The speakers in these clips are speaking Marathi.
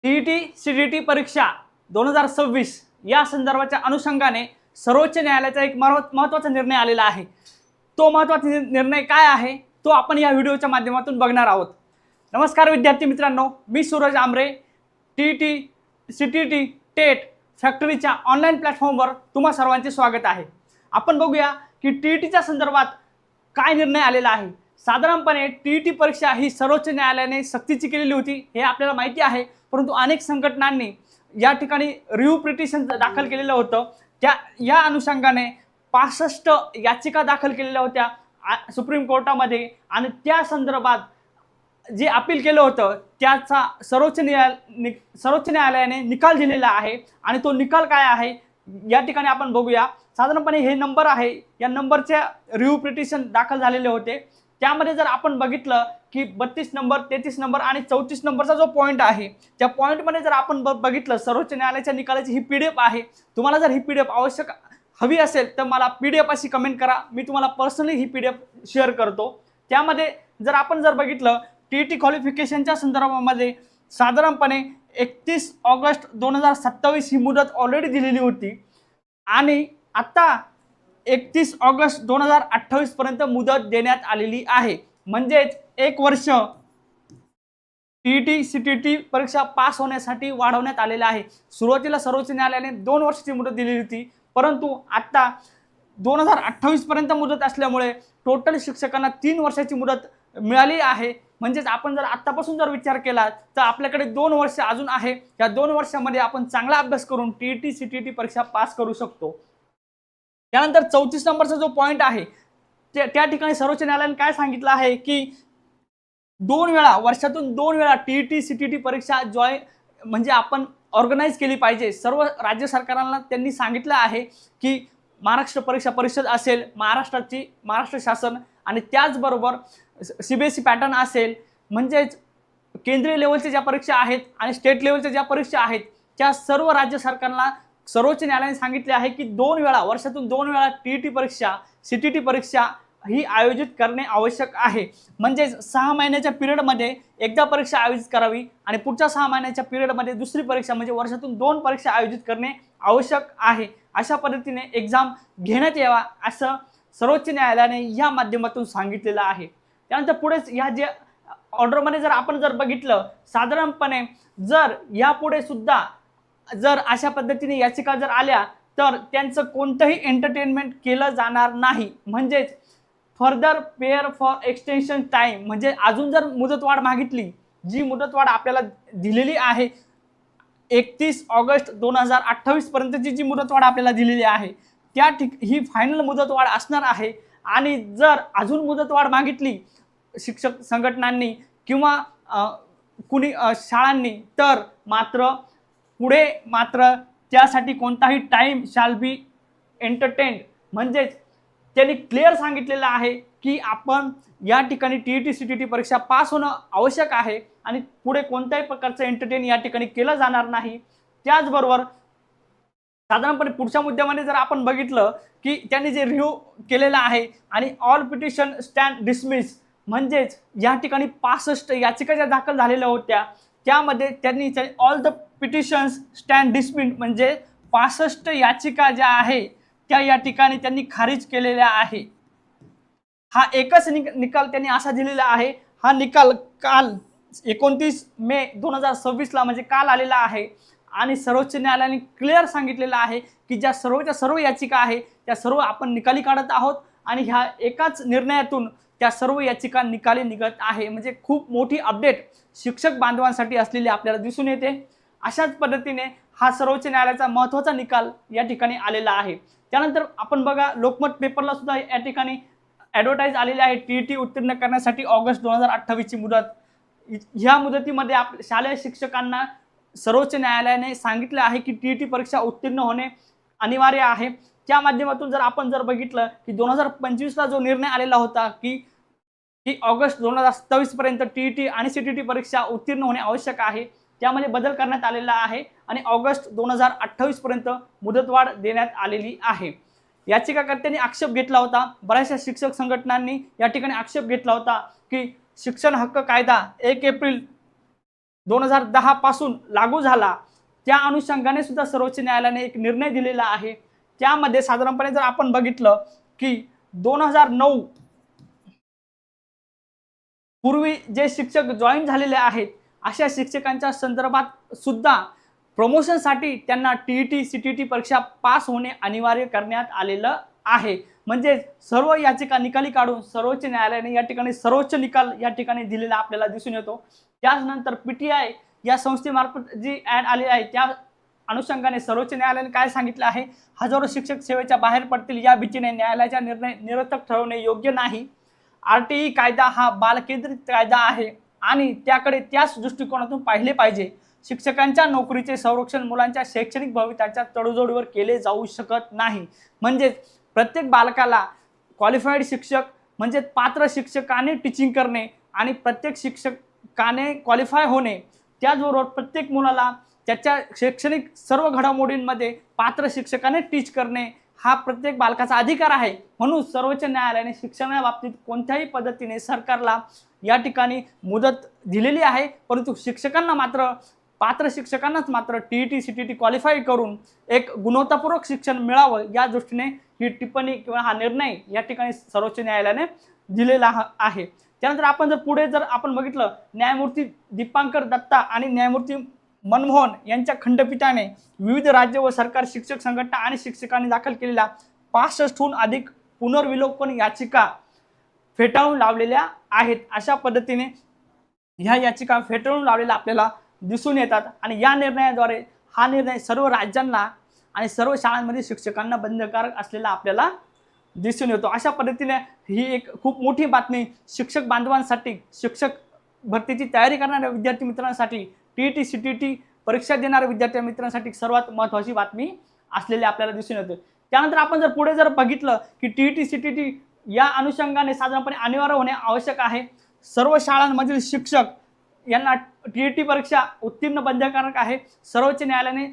टीईटी सीटीटी परीक्षा 2026 या संदर्भाच्या अनुषंगाने सर्वोच्च न्यायालयाचा एक महत्त्वाचा निर्णय आलेला आहे। तो महत्त्वाचा निर्णय काय आहे तो आपण या व्हिडिओच्या माध्यमातून बघणार आहोत। नमस्कार विद्यार्थी मित्रांनो, मी Suraj Amre TET CTT TET फॅक्टरीच्या ऑनलाईन प्लॅटफॉर्मवर तुम्हा सर्वांचे स्वागत आहे। आपण बघूया की टीईटीच्या संदर्भात काय निर्णय आलेला आहे। साधारणपणे टीईटी परीक्षा ही सर्वोच्च न्यायालयाने सक्तीची केलेली होती हे आपल्याला माहिती आहे, परंतु अनेक संघटनांनी या ठिकाणी रिव्ह्यू पिटिशन दाखल केलेलं होतं। या अनुषंगाने 65 याचिका दाखल केलेल्या होत्या सुप्रीम कोर्टामध्ये आणि त्या संदर्भात जे अपील केलं होतं त्याचा सर्वोच्च न्यायालयाने निकाल दिलेला आहे आणि तो निकाल काय आहे या ठिकाणी आपण बघूया। साधारणपणे हे नंबर आहे, या नंबरच्या रिव्ह्यू पिटिशन दाखल झालेले होते। त्यामध्ये जर आपण बघितलं की 32 नंबर 33 नंबर आणि 34 नंबरचा जो पॉईंट आहे त्या पॉईंटमध्ये जर आपण बघितलं सर्वोच्च न्यायालयाच्या निकालाची ही पीडीएफ आहे। तुम्हाला जर ही पीडीएफ आवश्यक हवी असेल तर मला पीडीएफ अशी कमेंट करा, मी तुम्हाला पर्सनली ही पीडीएफ शेअर करतो। त्यामध्ये जर आपण बघितलं टीईटी क्वालिफिकेशनच्या संदर्भामध्ये साधारणपणे 31 ऑगस्ट 2027 ही मुदत ऑलरेडी दिलेली होती आणि आता 31 ऑगस्ट 2028 पर्यंत मुदत देण्यात आलेली आहे। म्हणजेच एक वर्ष टीईटी सीटीटी परीक्षा पास होण्यासाठी वाढवण्यात आलेला आहे। सुरुवातीला सर्वोच्च न्यायालयाने 2 वर्षाची मुदत दिलेली होती, परंतु आता 2028 पर्यंत मुदत असल्यामुळे टोटल शिक्षकांना 3 वर्षाची मुदत मिळाली आहे। म्हणजेच आपण जर आतापासून जर विचार केला तर आपल्याकडे 2 वर्ष अजून आहे। या 2 वर्षामध्ये आपण चांगला अभ्यास करून टीईटी सीटीटी परीक्षा पास करू शकतो। त्यानंतर 34 नंबरचा जो पॉईंट आहे त्या ठिकाणी सर्वोच्च न्यायालयाने काय सांगितलं आहे की 2 वेळा वर्षातून 2 वेळा टीईटी सीटीटी परीक्षा म्हणजे आपण ऑर्गनाइज केली पाहिजे। सर्व राज्य सरकारांना त्यांनी सांगितलं आहे की महाराष्ट्र परीक्षा परिषद असेल, महाराष्ट्र शासन आणि त्याचबरोबर सीबीएसई पॅटर्न असेल, म्हणजेच केंद्रीय लेवलच्या ज्या परीक्षा आहेत आणि स्टेट लेवलच्या ज्या परीक्षा आहेत त्या सर्व राज्य सरकारांना सर्वोच्च न्यायालयाने सांगितले आहे की 2 वेळा वर्षातून 2 वेळा टीईटी परीक्षा सीटीटी परीक्षा ही आयोजित करणे आवश्यक आहे। म्हणजेच 6 महिन्याच्या पिरियडमध्ये एकदा परीक्षा आयोजित करावी आणि पुढच्या 6 महिन्याच्या पिरियडमध्ये दुसरी परीक्षा म्हणजे वर्षातून 2 परीक्षा आयोजित करणे आवश्यक आहे। अशा पद्धतीने एक्झाम घेण्यात यावा असं सर्वोच्च न्यायालयाने या माध्यमातून सांगितलेलं आहे। त्यानंतर पुढेच या जे ऑर्डरमध्ये जर आपण बघितलं साधारणपणे जर यापुढे सुद्धा जर अशा पद्धतीने याचिका जर आल्या तर त्यांचं कोणतंही एंटरटेनमेंट केलं जाणार नाही। म्हणजेच further pair for extension time, म्हणजे अजून जर मुदतवाढ मागितली, जी मुदतवाढ आपल्याला दिलेली आहे 31 ऑगस्ट 2028 पर्यंतची जी मुदतवाढ आपल्याला दिलेली आहे ही फायनल मुदतवाढ असणार आहे। आणि जर अजून मुदतवाढ मागितली शिक्षक संघटनांनी किंवा कुणी शाळांनी तर पुढे त्यासाठी कोणताही टाइम शॅल बी एंटरटेन्ड। म्हणजेच त्यांनी क्लिअर सांगितलेलं आहे की आपण या ठिकाणी टीईटी सीटीटी परीक्षा पास होणं आवश्यक आहे आणि पुढे कोणत्याही प्रकारचं एंटरटेन या ठिकाणी केलं जाणार नाही। त्याचबरोबर साधारणपणे पुढच्या मुद्द्यामध्ये जर आपण बघितलं की त्यांनी जे रिव्ह्यू केलेला आहे आणि ऑल पिटिशन स्टँड डिसमिस, म्हणजेच या ठिकाणी 65 याचिका ज्या दाखल झालेल्या होत्या त्यामध्ये त्यांनी all the petitions stand dismiss म्हणजे 65 याचिका ज्या आहे त्या या ठिकाणी त्यांनी खारिज केलेल्या आहे। हा एकच निकाल त्यांनी असा दिलेला आहे। हा निकाल काल 29 मे 2026 ला म्हणजे काल आलेला आहे आणि सर्वोच्च न्यायालयाने क्लिअर सांगितलेलं आहे की ज्या सर्व याचिका आहे त्या सर्व आपण निकाली काढत आहोत आणि ह्या एकाच निर्णयातून त्या सर्व याचिका निकाली निघत आहे। म्हणजे खूप मोठी अपडेट शिक्षक बांधवांसाठी असलेली आपल्याला दिसून येते। अशाच पद्धतीने हा सर्वोच्च न्यायालयाचा महत्त्वाचा निकाल या ठिकाणी आलेला आहे। त्यानंतर आपण बघा लोकमत पेपरला सुद्धा या ठिकाणी ॲडव्हर्टाईज आलेली आहे टीईटी उत्तीर्ण करण्यासाठी ऑगस्ट 2028 ची मुदत। ह्या मुदतीमध्ये शालेय शिक्षकांना सर्वोच्च न्यायालयाने सांगितले आहे की टीईटी परीक्षा उत्तीर्ण होणे अनिवार्य आहे। त्या माध्यमातून जर आपण बघितलं की 2025 ला जो निर्णय आलेला होता की ऑगस्ट 2027 पर्यंत टीईटी आणि सीटीटी परीक्षा उत्तीर्ण होणे आवश्यक आहे, त्यामध्ये बदल करण्यात आलेला आहे आणि ऑगस्ट 2028 पर्यंत मुदतवाढ देण्यात आलेली आहे। याचिकाकर्त्यांनी आक्षेप घेतला होता, बऱ्याचशा शिक्षक संघटनांनी या ठिकाणी आक्षेप घेतला होता की शिक्षण हक्क कायदा 1 एप्रिल 2010 पासून लागू झाला, त्या अनुषंगाने सुद्धा सर्वोच्च न्यायालयाने एक निर्णय दिलेला आहे। त्यामध्ये साधारणपणे जर आपण बघितलं की 2009 पूर्वी जे शिक्षक जॉईन झालेले आहेत अशा शिक्षकांच्या संदर्भात सुद्धा प्रमोशनसाठी त्यांना टीईटी सीटीटी परीक्षा पास होणे अनिवार्य करण्यात आलेलं आहे। म्हणजे सर्व याचिका निकाली काढून सर्वोच्च न्यायालयाने या ठिकाणी सर्वोच्च निकाल या ठिकाणी दिलेला आपल्याला दिसून येतो। त्यानंतर पीटीआय या संस्थेमार्फत जी ॲड आली आहे त्या अनुषंगाने सर्वोच्च न्यायालयाने काय सांगितलं आहे, हजारो शिक्षक सेवेच्या बाहेर पडतील या भीतीने न्यायालयाचा निर्णय निरर्थक ठरवणे योग्य नाही। आरटीई कायदा हा बालकेंद्रित कायदा आहे आणि त्याकडे त्याच दृष्टिकोनातून पाहिले पाहिजे। शिक्षकांच्या नोकरीचे संरक्षण मुलांच्या शैक्षणिक भवितव्याच्या तडजोडीवर केले जाऊ शकत नाही। म्हणजे प्रत्येक बालकाला क्वालिफाईड शिक्षक म्हणजे पात्र शिक्षकाने टीचिंग करणे आणि प्रत्येक शिक्षकाने क्वालिफाय होणे, त्याचबरोबर प्रत्येक मुलाला त्याच्या शैक्षणिक सर्व घडामोडींमध्ये पात्र शिक्षकाने टीच करणे हा प्रत्येक बालकाचा अधिकार आहे। म्हणून सर्वोच्च न्यायालयाने शिक्षणाबाबतीत कोणत्याही पद्धतीने सरकारला या ठिकाणी मुदत दिलेली आहे, परंतु शिक्षकांना मात्र पात्र शिक्षकांनाच मात्र टीईटी सीटीटी क्वालिफाय करून एक गुणवत्तापूर्वक शिक्षण मिळावं या दृष्टीने ही टिप्पणी किंवा हा निर्णय या ठिकाणी सर्वोच्च न्यायालयाने दिलेला आहे। त्यानंतर आपण जर पुढे जर आपण बघितलं, न्यायमूर्ती दीपांकर दत्ता आणि न्यायमूर्ती मनमोहन यांच्या खंडपीठाने विविध राज्य व सरकार शिक्षक संघटना आणि शिक्षकांनी दाखल केलेल्या 65हून अधिक पुनर्विलोकन याचिका फेटाळून लावलेल्या आहेत। अशा पद्धतीने ह्या याचिका फेटाळून लावलेल्या आपल्याला दिसून येतात आणि या निर्णयाद्वारे हा निर्णय सर्व राज्यांना आणि सर्व शाळांमध्ये शिक्षकांना बंधनकारक असलेला आपल्याला दिसून येतो। अशा पद्धतीने ही एक खूप मोठी बातमी शिक्षक बांधवांसाठी, शिक्षक भरतीची तयारी करणाऱ्या विद्यार्थी मित्रांसाठी, टीईटी सीटीटी परीक्षा देणाऱ्या विद्यार्थी मित्रांसाठी सर्वात महत्त्वाची बातमी असलेली आपल्याला दिसून येते। त्यानंतर आपण जर पुढे जर बघितलं की टीईटी सीटीटी या अनुषंगाने साधारणपणे अनिवार्य होणे आवश्यक आहे। सर्व शाळांमधील शिक्षक यांना टीईटी परीक्षा उत्तीर्ण बंधनकारक आहे। सर्वोच्च न्यायालयाने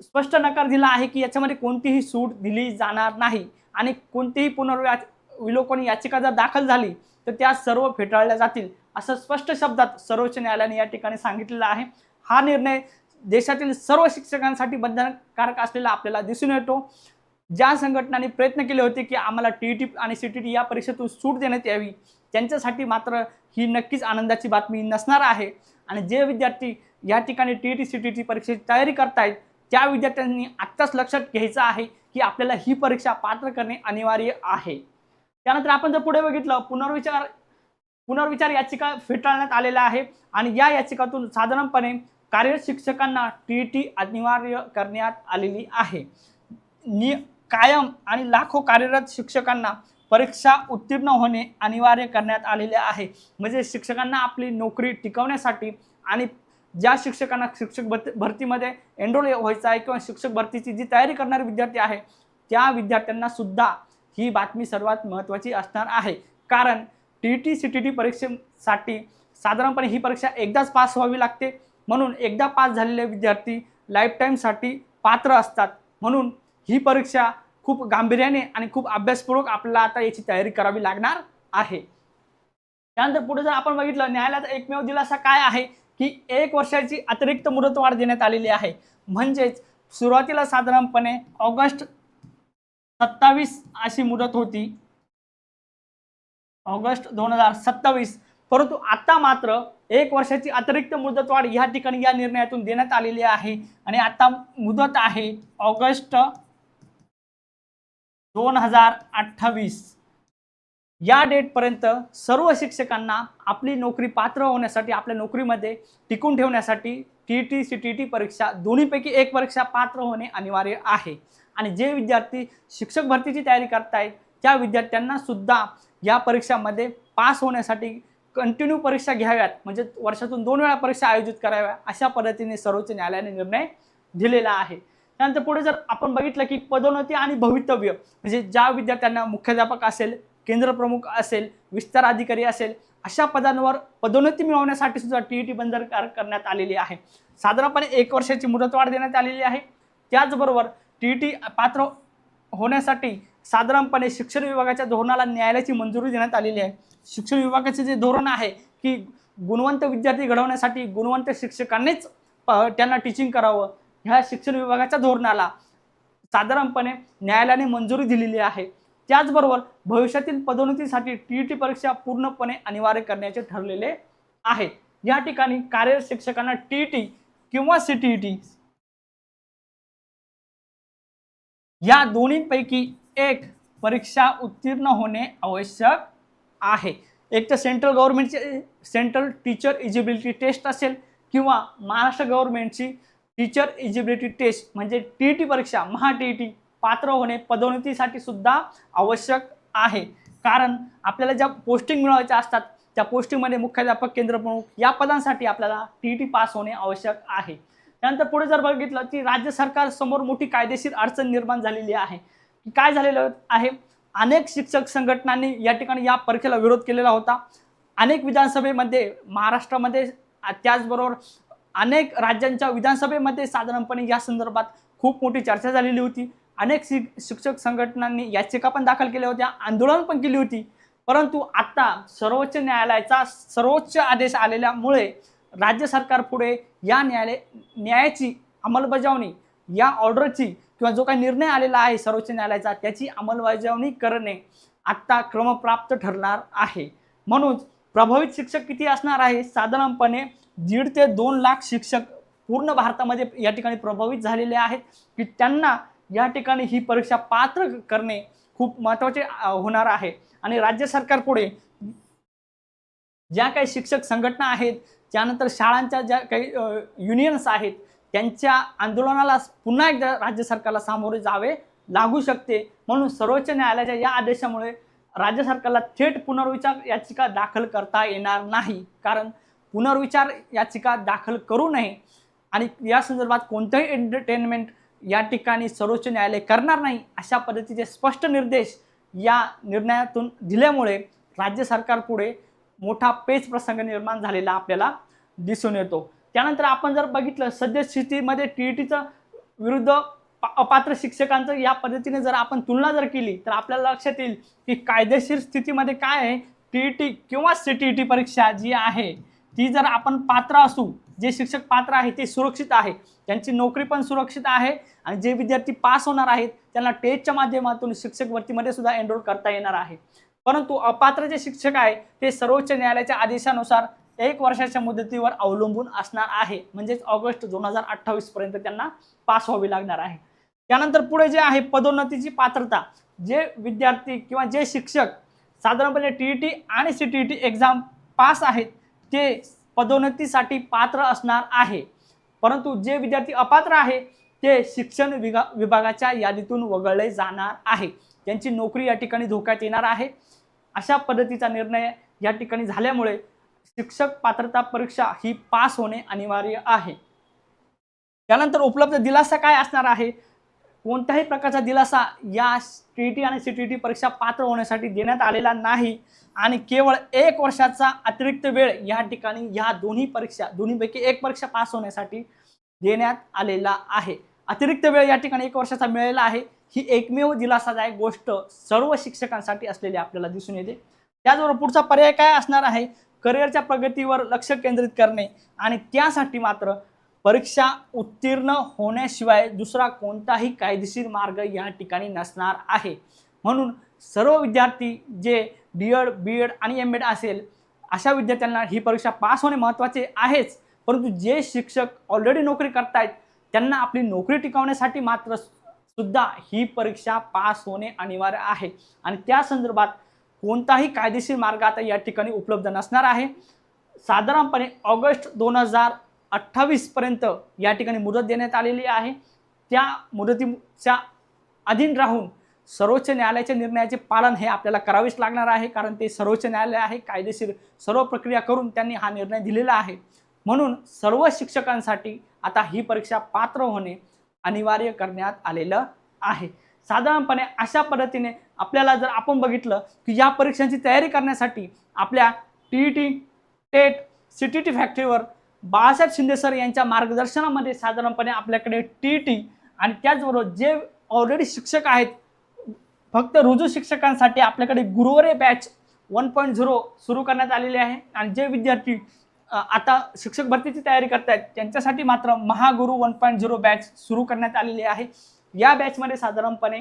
स्पष्ट नकार दिला आहे की याच्यामध्ये कोणतीही सूट दिली जाणार नाही आणि कोणतीही पुनर्विलोकन याचिका जर दाखल झाली तर त्या सर्व फेटाळल्या जातील, असं स्पष्ट शब्दात सर्वोच्च न्यायालयाने या ठिकाणी सांगितलेलं आहे। हा निर्णय देशातील सर्व शिक्षकांसाठी बंधनकारक असलेला आपल्याला दिसून येतो। ज्या संघटनांनी प्रयत्न केले होते की आम्हाला टीईटी आणि सीटीटी या परीक्षेतून सूट देण्यात यावी, त्यांच्यासाठी मात्र ही नक्कीच आनंदाची बातमी नसणार आहे। आणि जे विद्यार्थी या ठिकाणी टीईटी सीटीटी परीक्षेची तयारी करतायत त्या विद्यार्थ्यांनी आत्ताच लक्षात घ्यायचं आहे की आपल्याला ही परीक्षा पात्र करणे अनिवार्य आहे। त्यानंतर आपण जर पुढे बघितलं, पुनर्विचार याचिका फेटाळण्यात आलेल्या आहे आणि या याचिकातून साधारणपणे कार्यरत शिक्षकांना टीईटी अनिवार्य करण्यात आलेली आहे। कायम आणि लाखो कार्यरत शिक्षकांना परीक्षा उत्तीर्ण होणे अनिवार्य करण्यात आलेले आहे। म्हणजे शिक्षकांना आपली नोकरी टिकवण्यासाठी आणि ज्या शिक्षकांना शिक्षक भरतीमध्ये एनरोल व्हायचं आहे किंवा शिक्षक भरतीची जी तयारी करणारे विद्यार्थी आहे त्या विद्यार्थ्यांना सुद्धा ही बातमी सर्वात महत्त्वाची असणार आहे। कारण टीईटी सीटीटी परीक्षेसाठी साधारणपणे ही परीक्षा एकदाच पास व्हावी लागते, म्हणून एकदा पास झालेले विद्यार्थी लाईफ टाईमसाठी पात्र असतात। म्हणून ही परीक्षा खूप गांभीर्याने आणि खूप अभ्यासपूर्वक आपल्याला आता याची तयारी करावी लागणार आहे। त्यानंतर पुढे जर आपण बघितलं, न्यायालयाचा एकमेव दिलासा काय आहे की 1 वर्षाची अतिरिक्त मुदतवाढ देण्यात आलेली आहे। म्हणजेच सुरुवातीला साधारणपणे ऑगस्ट 27 अशी मुदत होती, ऑगस्ट 2027, परंतु आता मात्र 1 वर्षाची अतिरिक्त मुदतवाढ या ठिकाणी या निर्णयातून देण्यात आलेली आहे आणि आता मुदत आहे ऑगस्ट 2028। या डेटपर्यंत सर्व शिक्षकांना आपली नोकरी पात्र होण्यासाठी, आपल्या नोकरीमध्ये टिकून ठेवण्यासाठी टीईटी सीटीटी परीक्षा दोन्हीपैकी एक परीक्षा पात्र होणे अनिवार्य आहे। आणि जे विद्यार्थी शिक्षक भरतीची तयारी करतायत त्या विद्यार्थ्यांना सुद्धा या परीक्षामध्ये पास होण्यासाठी कंटिन्यू परीक्षा घ्याव्यात, म्हणजे वर्षातून 2 वेळा परीक्षा आयोजित कराव्या, अशा पद्धतीने सर्वोच्च न्यायालयाने निर्णय दिलेला आहे। त्यानंतर पुढे जर आपण बघितलं की पदोन्नती आणि भवितव्य, म्हणजे ज्या विद्यार्थ्यांना मुख्याध्यापक असेल, केंद्र प्रमुख असेल, विस्तार अधिकारी असेल, अशा पदांवर पदोन्नती मिळवण्यासाठी सुद्धा टीईटी बंधनकारक करण्यात आलेली आहे। साधारणपणे 1 वर्षाची मुदतवाढ देण्यात आलेली आहे। त्याचबरोबर टीईटी पात्र होण्यासाठी साधारणपणे शिक्षण विभागाच्या धोरणाला न्यायालयाची मंजुरी देण्यात आलेली आहे। शिक्षण विभागाचे जे धोरण आहे की गुणवंत विद्यार्थी घडवण्यासाठी गुणवंत शिक्षकांनीच त्यांना टीचिंग करावं, ह्या शिक्षण विभागाच्या धोरणाला साधारणपणे न्यायालयाने मंजुरी दिलेली आहे। त्याचबरोबर भविष्यातील पदोन्नतीसाठी टीईटी परीक्षा पूर्णपणे अनिवार्य करण्याचे ठरलेले आहे। या ठिकाणी कार्यरत शिक्षकांना टीईटी किंवा सीटीईटी या दोन्हीपैकी एक परीक्षा उत्तीर्ण होणे आवश्यक आहे। एक तर सेंट्रल गव्हर्नमेंटची सेंट्रल टीचर एलिजिबिलिटी टेस्ट असेल किंवा महाराष्ट्र गव्हर्नमेंटची टीचर एलिजिबिलिटी टेस्ट म्हणजे टीईटी परीक्षा, महा टीईटी पात्र होणे पदोन्नतीसाठी सुद्धा आवश्यक आहे। कारण आपल्याला ज्या पोस्टिंग मिळवायच्या असतात त्या पोस्टिंगमध्ये मुख्याध्यापक, केंद्र प्रमुख या पदांसाठी आपल्याला टीईटी पास होणे आवश्यक आहे। त्यानंतर पुढे जर बघितलं की राज्य सरकार समोर मोठी कायदेशीर अडचण निर्माण झालेली आहे। काय झालेलं आहे, अनेक शिक्षक संघटनांनी या ठिकाणी या परीक्षेला विरोध केलेला होता। अनेक विधानसभेमध्ये महाराष्ट्रामध्ये त्याचबरोबर अनेक राज्यांच्या विधानसभेमध्ये साधारणपणे या संदर्भात खूप मोठी चर्चा झालेली होती। अनेक शिक्षक संघटनांनी याचिका पण दाखल केल्या होत्या, आंदोलन पण केली होती। परंतु आता सर्वोच्च न्यायालयाचा सर्वोच्च आदेश आलेल्यामुळे राज्य सरकार पुढे या न्यायाची अंमलबजावणी, या ऑर्डरची किंवा जो काही निर्णय आलेला आहे सर्वोच्च न्यायालयाचा त्याची अंमलबजावणी करणे आता क्रमप्राप्त ठरणार आहे। म्हणून प्रभावित शिक्षक किती असणार आहे, साधारणपणे 1.5 ते 2 लाख शिक्षक पूर्ण भारतामध्ये या ठिकाणी प्रभावित झालेले आहेत की त्यांना या ठिकाणी ही परीक्षा पात्र करणे खूप महत्त्वाचे होणार आहे। आणि राज्य सरकार पुढे ज्या काही शिक्षक संघटना आहेत, त्यानंतर शाळांच्या ज्या काही युनियन्स आहेत त्यांच्या आंदोलनाला पुन्हा एकदा राज्य सरकारला सामोरे जावे लागू शकते। म्हणून सर्वोच्च न्यायालयाच्या या आदेशामुळे राज्य सरकारला थेट पुनर्विचार याचिका दाखल करता येणार नाही। कारण पुनर्विचार याचिका दाखल करू नये आणि या संदर्भात कोणतेही एंटरटेनमेंट या ठिकाणी सर्वोच्च न्यायालय करणार नाही अशा पद्धतीचे स्पष्ट निर्देश या निर्णयातून दिल्यामुळे राज्य सरकार पुढे मोठा पेच प्रसंग निर्माण झालेला आपल्याला दिसून येतो। त्यानंतर आपण जर बघितलं सद्यस्थितीमध्ये टीईटीचं विरुद्ध अपात्र शिक्षकांचं या पद्धतीने जर आपण तुलना जर केली तर आपल्याला लक्षात येईल की कायदेशीर स्थितीमध्ये काय आहे, टीईटी किंवा सीटीईटी परीक्षा जी आहे ती जर आपण पात्र असू, जे शिक्षक पात्र आहे ते सुरक्षित आहे, त्यांची नोकरी पण सुरक्षित आहे आणि जे विद्यार्थी पास होणार आहेत त्यांना टेटच्या माध्यमातून शिक्षक भरतीमध्ये सुद्धा एनरोल करता येणार आहे। परंतु अपात्र जे शिक्षक आहे ते सर्वोच्च न्यायालयाच्या आदेशानुसार 1 वर्षाच्या मुदतीवर अवलंबून असणार आहे, म्हणजेच ऑगस्ट 2028 पर्यंत त्यांना पास व्हावे लागणार आहे। त्यानंतर पुढे जे आहे पदोन्नतीची पात्रता, जे विद्यार्थी किंवा जे शिक्षक साधारणपणे टीईटी आणि सीटीईटी एक्झाम पास आहेत ते पदोन्नतीसाठी पात्र असणार आहे। परंतु जे विद्यार्थी अपात्र आहे ते शिक्षण विभागाच्या यादीतून वगळले जाणार आहे, त्यांची नोकरी या ठिकाणी धोक्यात येणार आहे। अशा पद्धतीचा निर्णय या ठिकाणी झाल्यामुळे शिक्षक पात्रता परीक्षा ही पास होणे अनिवार्य आहे। त्यानंतर उपलब्ध दिलासा काय असणार आहे, कोणत्याही प्रकारचा दिलासा या टीईटी आणि सीटीईटी परीक्षा पात्र होण्यासाठी देण्यात आलेला नाही आणि केवळ 1 वर्षाचा अतिरिक्त वेळ या ठिकाणी या दोन्हीपैकी एक परीक्षा पास होण्यासाठी देण्यात आलेला आहे। अतिरिक्त वेळ या ठिकाणी 1 वर्षाचा मिळालेला आहे, ही एकमेव दिलासादायक गोष्ट सर्व शिक्षकांसाठी असलेली आपल्याला दिसून येते। त्याचबरोबर पुढचा पर्याय काय असणार आहे, करिअरच्या प्रगतीवर लक्ष केंद्रित करणे आणि त्यासाठी मात्र परीक्षा उत्तीर्ण होण्याशिवाय दुसरा कोणताही कायदेशीर मार्ग या ठिकाणी नसणार आहे। म्हणून सर्व विद्यार्थी जे डीएड, बीएड आणि एमएड असेल अशा विद्यार्थ्यांना ही परीक्षा पास होणे महत्त्वाचे आहेच, परंतु जे शिक्षक ऑलरेडी नोकरी करतायत त्यांना आपली नोकरी टिकवण्यासाठी मात्र सुद्धा ही परीक्षा पास होणे अनिवार्य आहे आणि त्या संदर्भात कोणताही कायदेशीर मार्ग आता या ठिकाणी उपलब्ध नसणार आहे। साधारणपणे ऑगस्ट 2028 पर्यंत या ठिकाणी मुदत देण्यात आलेली आहे। त्या मुदतीच्या अधीन राहून सर्वोच्च न्यायालयाच्या निर्णयाचे पालन हे आपल्याला करावेच लागणार आहे, कारण ते सर्वोच्च न्यायालय आहे, कायदेशीर सर्व प्रक्रिया करून त्यांनी हा निर्णय दिलेला आहे। म्हणून सर्व शिक्षकांसाठी आता ही परीक्षा पात्र होणे अनिवार्य करण्यात आलेलं आहे। साधारणपणे अशा पद्धतीने आपल्याला जर आपण बघितलं की या परीक्षांची तयारी करण्यासाठी आपल्या टीईटी, टेट, सीटीईटी फॅक्टरीवर बाळासाहेब शिंदे सर यांच्या मार्गदर्शनामध्ये साधारणपणे आपल्याकडे टीईटी आणि त्याचबरोबर जे ऑलरेडी शिक्षक आहेत फक्त रुजू शिक्षकांसाठी आपल्याकडे गुरुवारी बॅच 1.0 सुरू करण्यात आलेले आहे आणि जे विद्यार्थी आता शिक्षक भरतीची तयारी करतायत त्यांच्यासाठी मात्र महागुरु 1.0 बॅच सुरू करण्यात आलेली आहे। या बॅचमध्ये साधारणपणे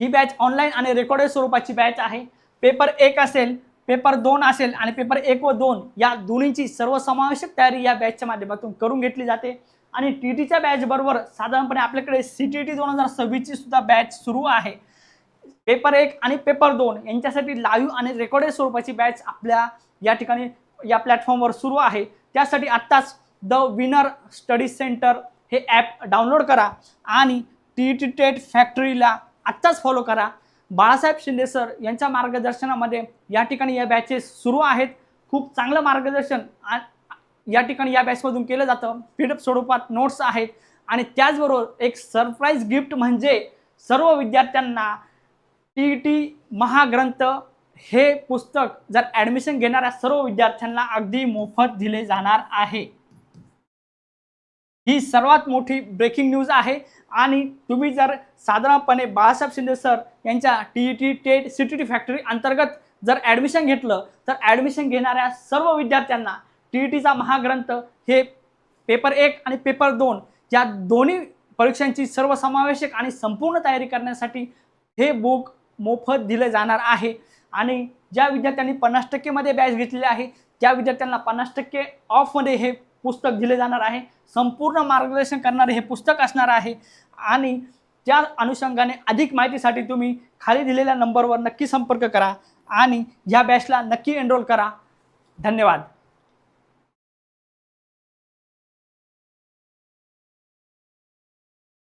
ही बॅच ऑनलाईन आणि रेकॉर्डेड स्वरूपाची बॅच आहे। पेपर 1 असेल, पेपर 2 असेल आणि पेपर 1 व 2 या दोन्हीची सर्वसमावेशक तयारी या बॅचच्या माध्यमातून करून घेतली जाते। आणि टीटीच्या बॅच बरोबर साधारणपणे आपल्याकडे सीटीटी 2026 ची सुद्धा बॅच सुरू आहे। पेपर 1 आणि पेपर 2 यांच्यासाठी लाईव्ह आणि रेकॉर्डेड स्वरूपाची बॅच आपल्या या ठिकाणी या प्लॅटफॉर्मवर सुरू आहे। त्यासाठी आत्ताच द विनर स्टडी सेंटर हे ॲप डाउनलोड करा आणि टीटी टेट फॅक्टरीला आत्ताच फॉलो करा। बाळासाहेब शिंदे सर यांच्या मार्गदर्शनामध्ये या ठिकाणी या बॅचेस सुरू आहेत। खूप चांगलं मार्गदर्शन या ठिकाणी या बॅचमधून केलं जातं। पीडीएफ स्वरूपात नोट्स आहेत आणि त्याचबरोबर एक सरप्राईज गिफ्ट म्हणजे सर्व विद्यार्थ्यांना टीटी महाग्रंथ हे पुस्तक जर ॲडमिशन घेणाऱ्या सर्व विद्यार्थ्यांना अगदी मोफत दिले जाणार आहे। ही सर्वात मोठी ब्रेकिंग न्यूज आहे आणि तुम्ही जर साधारणपणे बाळासाहेब शिंदे सर यांच्या टीईटी टेट सीटीटी फॅक्टरी अंतर्गत जर ॲडमिशन घेतलं तर ॲडमिशन घेणाऱ्या सर्व विद्यार्थ्यांना टीईटीचा महाग्रंथ हे पेपर 1 आणि पेपर 2 या दोन्ही परीक्षांची सर्वसमावेशक आणि संपूर्ण तयारी करण्यासाठी हे बुक मोफत दिले जाणार आहे। आणि ज्या विद्यार्थ्यांनी 50% मध्ये बॅच घेतलेली आहे त्या विद्यार्थ्यांना 50% ऑफमध्ये हे पुस्तक दिले जाणार आहे। संपूर्ण मार्गदर्शन करणारे हे पुस्तक असणार आहे आणि त्या अनुषंगाने अधिक माहितीसाठी तुम्ही खाली दिलेल्या नंबरवर नक्की संपर्क करा आणि या बॅचला नक्की एनरोल करा। धन्यवाद।